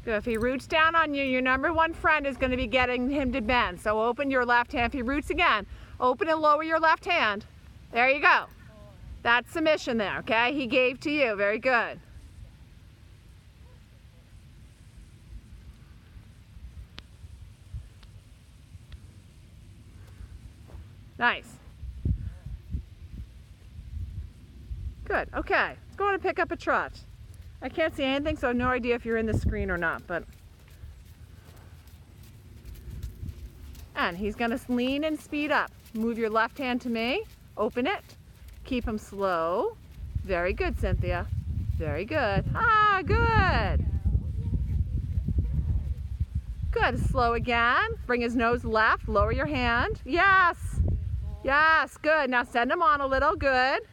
Good. If he roots down on you, your number one friend is going to be getting him to bend. So open your left hand. If he roots again, open and lower your left hand. There you go. That's submission there, okay? He gave to you. Very good. Nice. Good. Okay. Let's go on and pick up a trot. I can't see anything, so I have no idea if you're in the screen or not, but... And he's going to lean and speed up. Move your left hand to me. Open it. Keep him slow. Very good, Cynthia. Very good. Ah, good. Good. Slow again. Bring his nose left. Lower your hand. Yes. Yes. Good. Now send him on a little. Good.